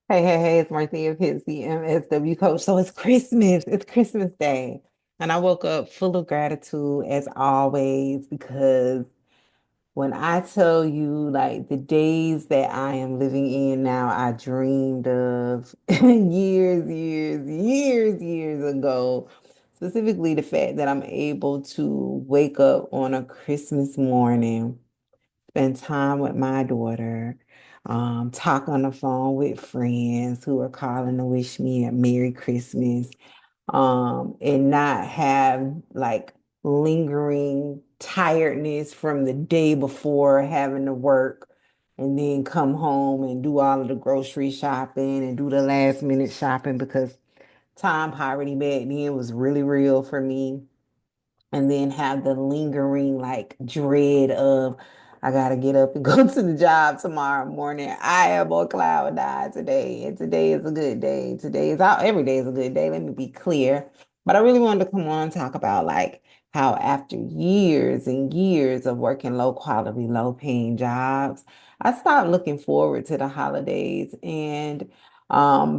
Hey, it's Marcia Pitts, the MSW coach. So it's Christmas. It's Christmas Day. And I woke up full of gratitude as always because when I tell you like the days that I am living in now, I dreamed of years ago. Specifically, the fact that I'm able to wake up on a Christmas morning, spend time with my daughter, talk on the phone with friends who are calling to wish me a Merry Christmas, and not have like lingering tiredness from the day before having to work and then come home and do all of the grocery shopping and do the last minute shopping because time poverty back then was really real for me, and then have the lingering like dread of I gotta get up and go to the job tomorrow morning. I am on cloud nine today, and today is a good day. Today is out. Every day is a good day. Let me be clear. But I really wanted to come on and talk about like how after years and years of working low quality, low paying jobs, I stopped looking forward to the holidays and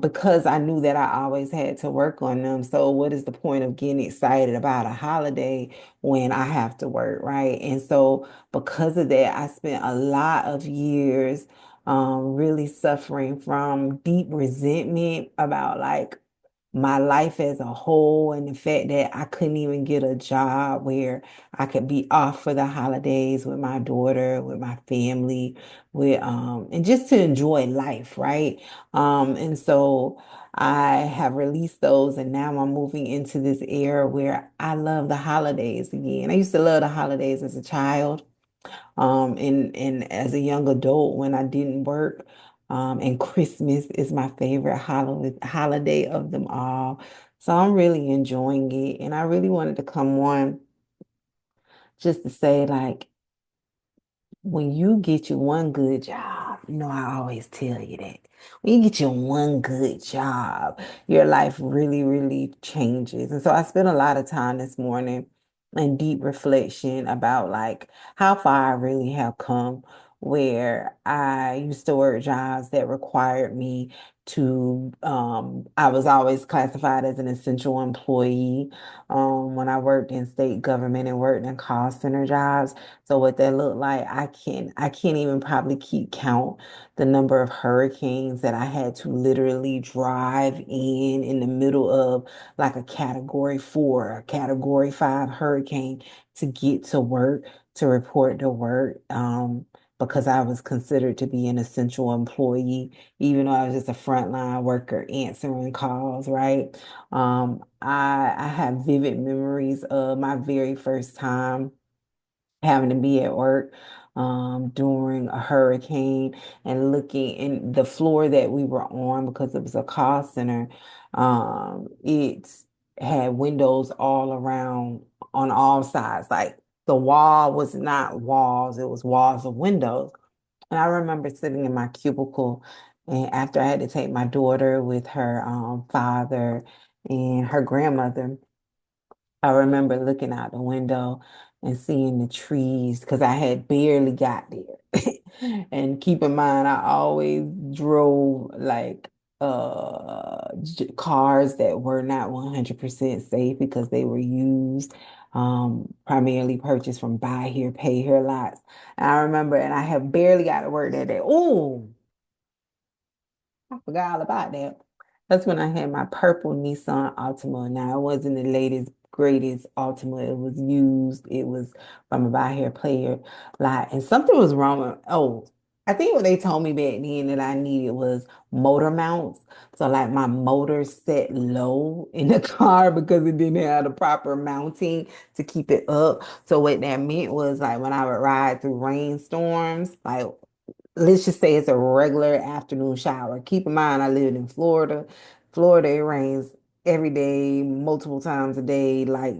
because I knew that I always had to work on them. So what is the point of getting excited about a holiday when I have to work, right? And so because of that, I spent a lot of years really suffering from deep resentment about like my life as a whole and the fact that I couldn't even get a job where I could be off for the holidays with my daughter, with my family, with and just to enjoy life, right? And so I have released those and now I'm moving into this era where I love the holidays again. I used to love the holidays as a child. And as a young adult, when I didn't work, and Christmas is my favorite holiday of them all. So I'm really enjoying it. And I really wanted to come on just to say, like, when you get you one good job, I always tell you that. When you get you one good job, your life really changes. And so I spent a lot of time this morning in deep reflection about like how far I really have come, where I used to work jobs that required me I was always classified as an essential employee, when I worked in state government and worked in call center jobs. So what that looked like, I can't even probably keep count the number of hurricanes that I had to literally drive in the middle of like a category 4, a category 5 hurricane to get to work, to report to work. Because I was considered to be an essential employee, even though I was just a frontline worker answering calls, right? I have vivid memories of my very first time having to be at work during a hurricane and looking in the floor that we were on because it was a call center. It had windows all around on all sides. Like the wall was not walls, it was walls of windows. And I remember sitting in my cubicle, and after I had to take my daughter with her father and her grandmother, I remember looking out the window and seeing the trees because I had barely got there. And keep in mind, I always drove like cars that were not 100% safe because they were used, primarily purchased from buy here, pay here lots. And I remember, and I have barely got to work that day. Oh, I forgot all about that. That's when I had my purple Nissan Altima. Now, it wasn't the latest, greatest Altima. It was used. It was from a buy here player lot. And something was wrong with, I think what they told me back then that I needed was motor mounts. So like my motor set low in the car because it didn't have the proper mounting to keep it up. So what that meant was like when I would ride through rainstorms, like let's just say it's a regular afternoon shower. Keep in mind, I lived in Florida. Florida, it rains every day, multiple times a day, like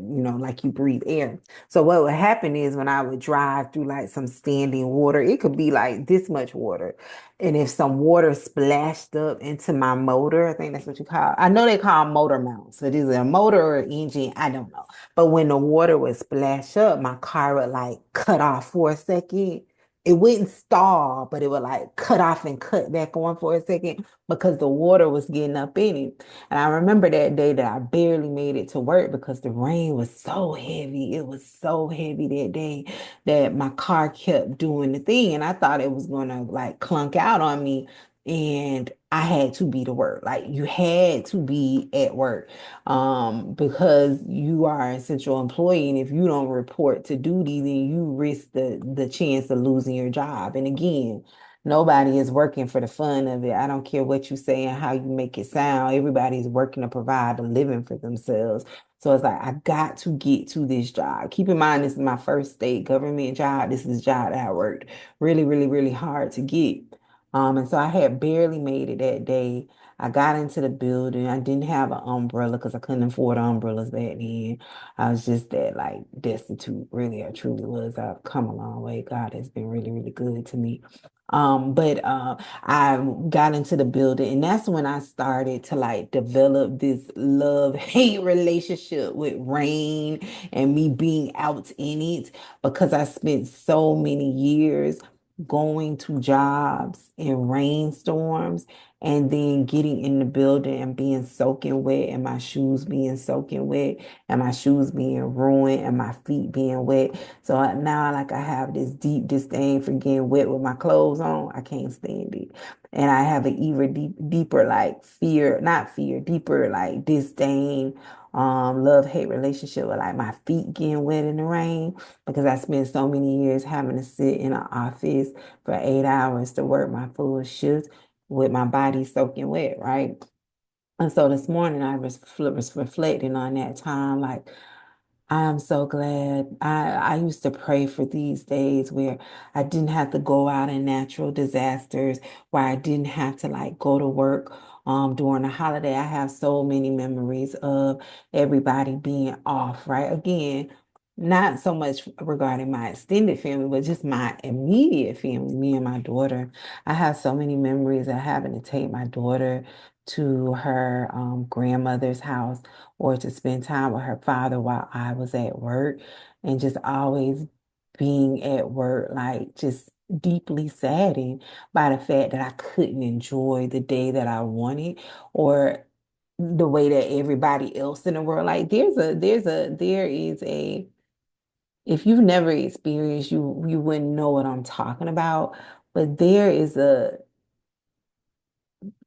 you breathe air. So what would happen is when I would drive through like some standing water, it could be like this much water. And if some water splashed up into my motor, I think that's what you call, I know they call motor mounts. So it is a motor or engine, I don't know. But when the water would splash up, my car would like cut off for a second it wouldn't stall, but it would like cut off and cut back on for a second because the water was getting up in it. And I remember that day that I barely made it to work because the rain was so heavy. It was so heavy that day that my car kept doing the thing. And I thought it was gonna like clunk out on me. And I had to be to work. Like you had to be at work because you are an essential employee, and if you don't report to duty, then you risk the chance of losing your job. And again, nobody is working for the fun of it. I don't care what you say and how you make it sound. Everybody's working to provide a living for themselves. So it's like I got to get to this job. Keep in mind, this is my first state government job. This is a job that I worked really, really, really hard to get. And so I had barely made it that day. I got into the building. I didn't have an umbrella because I couldn't afford umbrellas back then. I was just that like destitute, really. I truly was. I've come a long way. God has been really, really good to me. But I got into the building, and that's when I started to like develop this love-hate relationship with rain and me being out in it because I spent so many years going to jobs in rainstorms and then getting in the building and being soaking wet and my shoes being soaking wet and my shoes being ruined and my feet being wet. So now like I have this deep disdain for getting wet with my clothes on. I can't stand it. And I have an even deeper like fear, not fear, deeper like disdain, love-hate relationship with like my feet getting wet in the rain because I spent so many years having to sit in an office for 8 hours to work my full shift with my body soaking wet, right? And so this morning was reflecting on that time, like I am so glad. I used to pray for these days where I didn't have to go out in natural disasters, where I didn't have to like go to work during a holiday. I have so many memories of everybody being off, right? Again, not so much regarding my extended family, but just my immediate family, me and my daughter. I have so many memories of having to take my daughter to her grandmother's house or to spend time with her father while I was at work and just always being at work, like just deeply saddened by the fact that I couldn't enjoy the day that I wanted or the way that everybody else in the world, like there is a, if you've never experienced, you wouldn't know what I'm talking about, but there is a,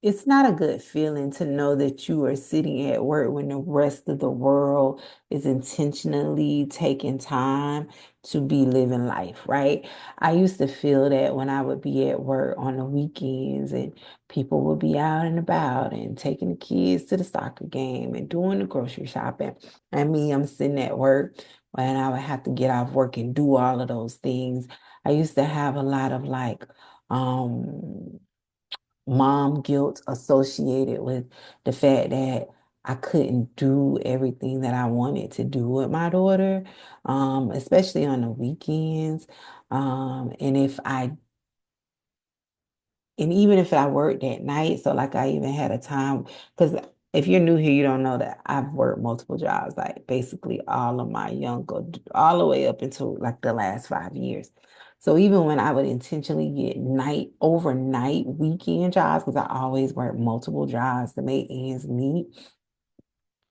it's not a good feeling to know that you are sitting at work when the rest of the world is intentionally taking time to be living life, right? I used to feel that when I would be at work on the weekends and people would be out and about and taking the kids to the soccer game and doing the grocery shopping. And me, I'm sitting at work and I would have to get off work and do all of those things. I used to have a lot of like, um, mom guilt associated with the fact that I couldn't do everything that I wanted to do with my daughter, especially on the weekends. And if I, and even if I worked at night, so like I even had a time, because if you're new here, you don't know that I've worked multiple jobs, like basically all of my younger, all the way up until like the last 5 years. So even when I would intentionally get overnight weekend jobs, because I always worked multiple jobs to make ends meet,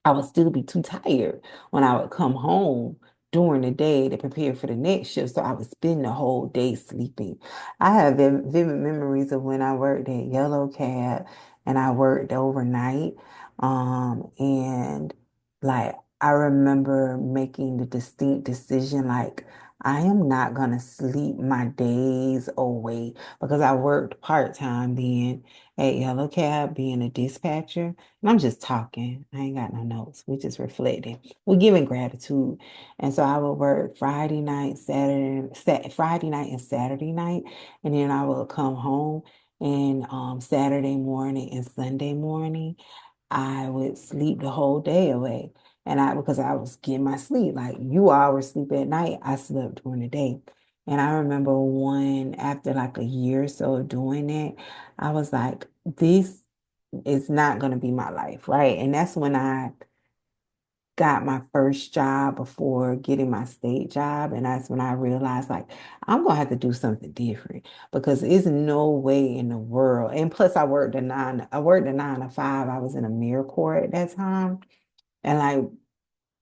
I would still be too tired when I would come home during the day to prepare for the next shift. So I would spend the whole day sleeping. I have vivid memories of when I worked at Yellow Cab and I worked overnight. And like I remember making the distinct decision, like I am not gonna sleep my days away because I worked part-time being at Yellow Cab, being a dispatcher. And I'm just talking. I ain't got no notes. We just reflecting. We're giving gratitude. And so I would work Friday night and Saturday night. And then I would come home and Saturday morning and Sunday morning. I would sleep the whole day away. And because I was getting my sleep, like you always sleep at night, I slept during the day. And I remember after like a year or so of doing that, I was like, this is not going to be my life, right? And that's when I got my first job before getting my state job. And that's when I realized like I'm gonna have to do something different because there's no way in the world. And plus I worked a 9 to 5. I was in a AmeriCorps at that time. And like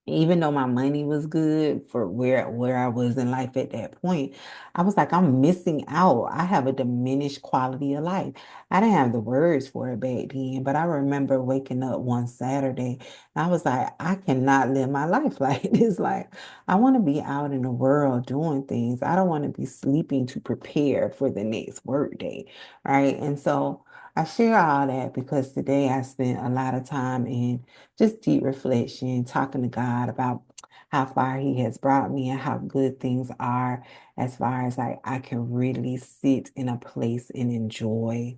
even though my money was good for where I was in life at that point, I was like, I'm missing out. I have a diminished quality of life. I didn't have the words for it back then, but I remember waking up one Saturday and I was like, I cannot live my life like this. Like, I want to be out in the world doing things. I don't want to be sleeping to prepare for the next work day, right? And so I share all that because today I spent a lot of time in just deep reflection, talking to God about how far He has brought me and how good things are, as far as like I can really sit in a place and enjoy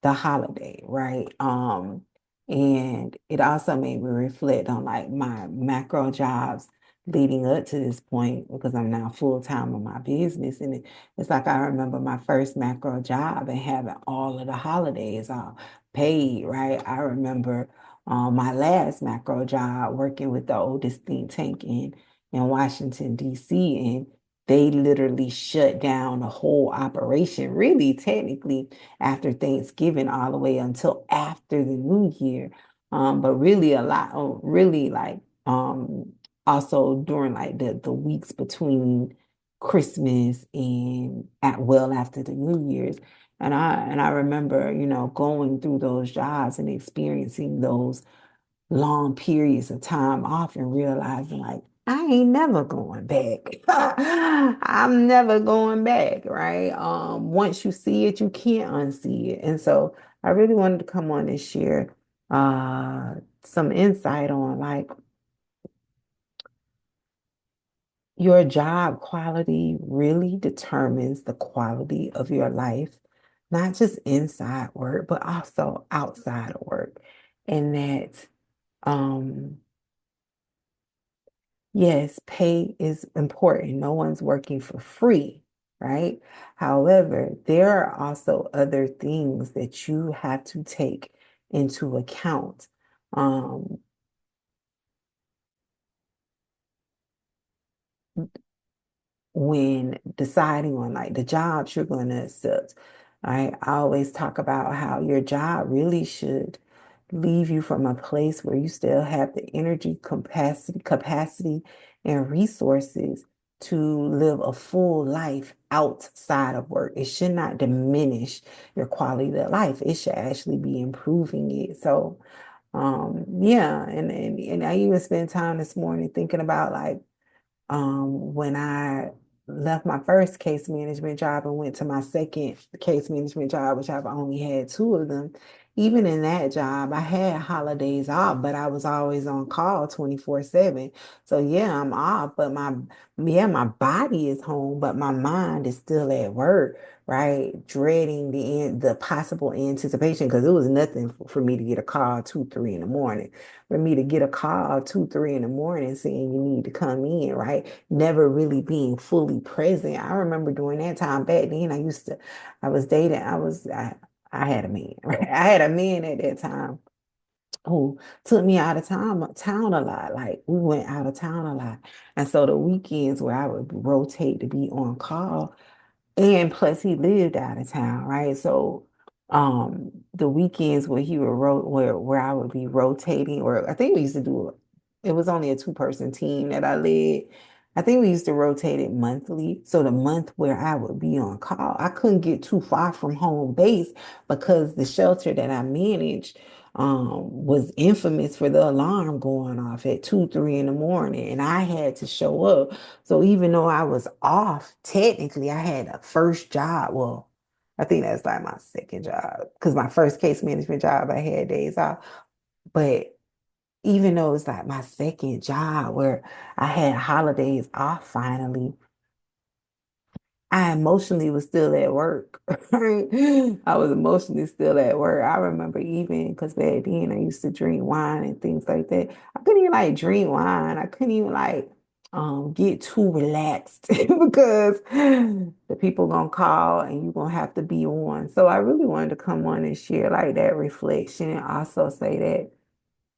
the holiday, right? And it also made me reflect on like my macro jobs leading up to this point because I'm now full time in my business. And it's like I remember my first macro job and having all of the holidays all paid, right? I remember my last macro job working with the oldest think tank in Washington, D.C. And they literally shut down the whole operation, really, technically after Thanksgiving all the way until after the New Year. But really a lot, really like also during like the weeks between Christmas and at well after the New Year's. And I remember, going through those jobs and experiencing those long periods of time off and realizing like I ain't never going back. I'm never going back, right? Once you see it, you can't unsee it. And so I really wanted to come on and share uh some insight on like your job quality really determines the quality of your life, not just inside work, but also outside of work. And that um yes, pay is important. No one's working for free, right? However, there are also other things that you have to take into account. Um, when deciding on like the jobs you're going to accept. Right? I always talk about how your job really should leave you from a place where you still have the energy, capacity, and resources to live a full life outside of work. It should not diminish your quality of life. It should actually be improving it. So, yeah, and I even spent time this morning thinking about like when I left my first case management job and went to my second case management job, which I've only had two of them. Even in that job, I had holidays off, but I was always on call 24/7. So yeah, I'm off, but my body is home, but my mind is still at work, right? Dreading the possible anticipation because it was nothing for me to get a call 2, 3 in the morning. For me to get a call 2, 3 in the morning saying you need to come in, right? Never really being fully present. I remember during that time back then, I was dating, I had a man, right? I had a man at that time who took me out of town a lot. Like we went out of town a lot. And so the weekends where I would rotate to be on call, and plus he lived out of town, right? So the weekends where he would where I would be rotating, or I think we used to do it was only a two-person team that I led. I think we used to rotate it monthly. So the month where I would be on call, I couldn't get too far from home base because the shelter that I managed was infamous for the alarm going off at 2, 3 in the morning, and I had to show up. So even though I was off, technically I had a first job. Well, I think that's like my second job because my first case management job, I had days off. But even though it's like my second job where I had holidays off finally, I emotionally was still at work. Right? I was emotionally still at work. I remember even because back then I used to drink wine and things like that. I couldn't even like drink wine. I couldn't even like get too relaxed because the people gonna call and you're gonna have to be on. So I really wanted to come on and share like that reflection and also say that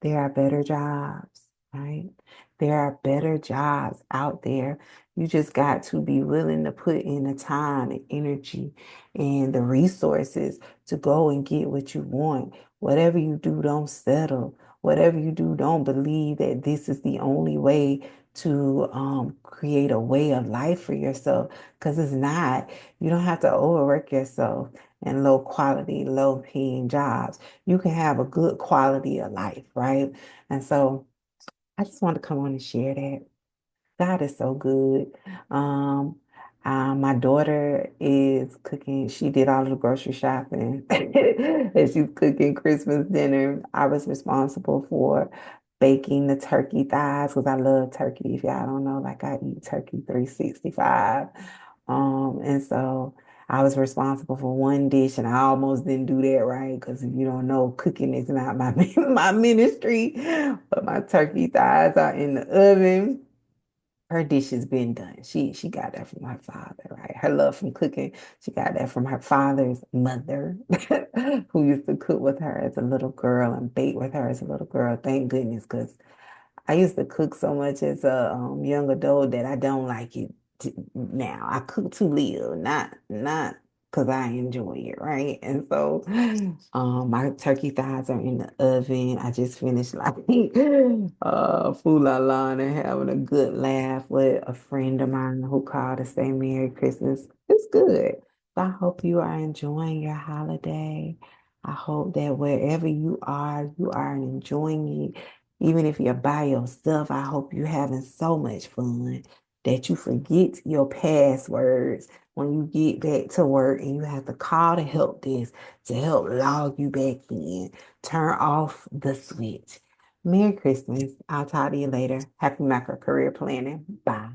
there are better jobs. right? There are better jobs out there. You just got to be willing to put in the time and energy and the resources to go and get what you want. Whatever you do, don't settle. Whatever you do, don't believe that this is the only way to create a way of life for yourself because it's not. You don't have to overwork yourself in low quality, low paying jobs. You can have a good quality of life, right? And so I just wanted to come on and share that. God is so good. Um, my daughter is cooking. She did all of the grocery shopping and she's cooking Christmas dinner. I was responsible for baking the turkey thighs because I love turkey. If y'all don't know, like I eat turkey 365. And so I was responsible for one dish and I almost didn't do that right because if you don't know, cooking is not my my ministry, but my turkey thighs are in the oven. Her dish has been done. She got that from her father, right? Her love from cooking, she got that from her father's mother, who used to cook with her as a little girl and bake with her as a little girl. Thank goodness, because I used to cook so much as a young adult that I don't like it now. I cook to live, not because I enjoy it, right? And so, my turkey thighs are in the oven. I just finished like Foo La La and having a good laugh with a friend of mine who called to say Merry Christmas. It's good. So I hope you are enjoying your holiday. I hope that wherever you are enjoying it. Even if you're by yourself, I hope you're having so much fun that you forget your passwords when you get back to work and you have to call the help desk to help log you back in. Turn off the switch. Merry Christmas. I'll talk to you later. Happy macro career planning. Bye.